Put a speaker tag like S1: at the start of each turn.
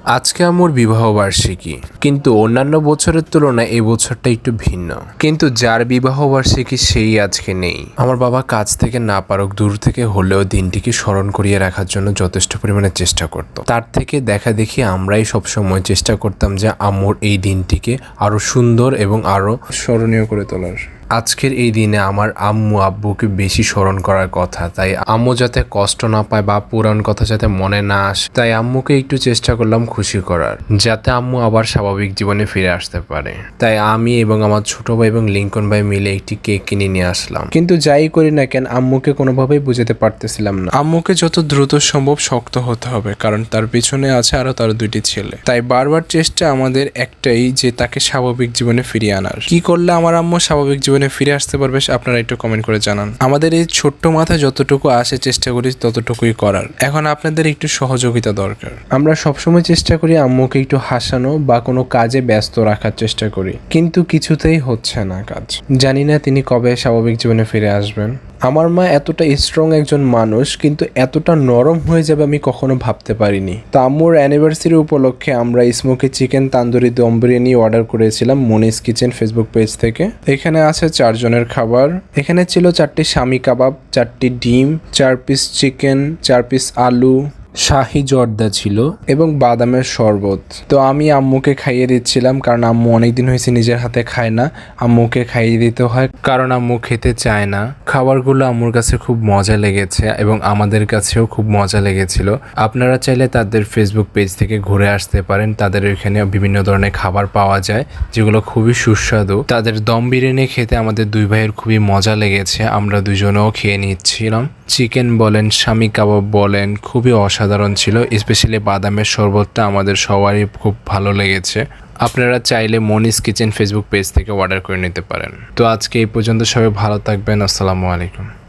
S1: আজকে আমার বিবাহবার্ষিকী, কিন্তু অন্যান্য বছরের তুলনায় এই বছরটা একটু ভিন্ন। কিন্তু যার বিবাহবার্ষিকী সেই আজকে নেই। আমার বাবা কাজ থেকে না পারুক দূর থেকে হলেও দিনটিকে স্মরণ করিয়ে রাখার জন্য যথেষ্ট পরিমাণে চেষ্টা করত। তার থেকে দেখা দেখি আমরাই সবসময় চেষ্টা করতাম যে আম্মুর এই দিনটিকে আরো সুন্দর এবং আরো স্মরণীয় করে তোলার। আজকের এই দিনে আমার আম্মু আব্বুকে বেশি স্মরণ করার কথা, তাই আম্মু যাতে কষ্ট না পায় বা পুরান কথা যাতে মনে না আসে, তাই আম্মুকে একটু চেষ্টা করলাম খুশি করার, যাতে আম্মু আবার স্বাভাবিক জীবনে ফিরে আসতে পারে। তাই আমি এবং আমার ছোট ভাই এবং লিঙ্কন ভাই মিলে একটি কেক কিনে নিয়ে আসলাম। কিন্তু যাই করি না কেন আম্মুকে কোনোভাবেই বুঝাতে পারতেছিলাম না। আম্মুকে যত দ্রুত সম্ভব শক্ত হতে হবে, কারণ তার পিছনে আছে আরো তার দুইটি ছেলে। তাই বারবার চেষ্টা আমাদের একটাই, যে তাকে স্বাভাবিক জীবনে ফিরিয়ে আনার। কি করলে আমার আম্মু স্বাভাবিক জীবনে ফিরে আসতে পারবে আপনারা একটু কমেন্ট করে জানান। আমাদের এই ছোট্ট মাথায় যতটুকু আসে চেষ্টা করি ততটুকুই করার। এখন আপনাদের একটু সহযোগিতা দরকার। আমরা সবসময় চেষ্টা করি আম্মুকে একটু হাসানো বা কোনো কাজে ব্যস্ত রাখার চেষ্টা করি, কিন্তু কিছুতেই হচ্ছে না কাজ। জানি না তিনি কবে স্বাভাবিক জীবনে ফিরে আসবেন। আমার মা এতটা স্ট্রং একজন মানুষ, কিন্তু এতটা নরম হয়ে যাবে আমি কখনো ভাবতে পারিনি। তো আম্মুর অ্যানিভার্সারি উপলক্ষে আমরা smoky chicken tandoori dum biryani order করেছিলাম মনিস কিচেন ফেসবুক পেজ থেকে। এখানে আছে 4 জনের খাবার। এখানে ছিল 4টি শামি কাবাব, 4টি ডিম, 4 পিস চিকেন, 4 পিস আলু, শাহি জর্দা ছিল এবং বাদামের শরবত। তো আমি আম্মুকে খাইয়ে দিচ্ছিলাম, কারণ আম্মু অনেকদিন হয়েছে নিজের হাতে খায় না। আম্মুকে খাইয়ে দিতে হয়, কারণ আম্মু খেতে চায় না। খাবারগুলো আম্মুর কাছে খুব মজা লেগেছে এবং আমাদের কাছেও খুব মজা লেগেছিল। আপনারা চাইলে তাদের ফেসবুক পেজ থেকে ঘুরে আসতে পারেন। তাদের ওইখানে বিভিন্ন ধরনের খাবার পাওয়া যায় যেগুলো খুবই সুস্বাদু। তাদের দম বিরিয়ানি খেতে আমাদের দুই ভাইয়ের খুবই মজা লেগেছে। আমরা দুজনেও খেয়ে নিচ্ছিলাম। চিকেন বলেন, শামি কাবাব বলেন, খুবই অসাধারণ ছিল। স্পেশালি বাদামের শরবতটা আমাদের সবারই খুব ভালো লেগেছে। আপনারা চাইলে মনিস কিচেন ফেসবুক পেজ থেকে অর্ডার করে নিতে পারেন। তো আজকে এই পর্যন্ত, সবাই ভালো থাকবেন। আসসালামু আলাইকুম।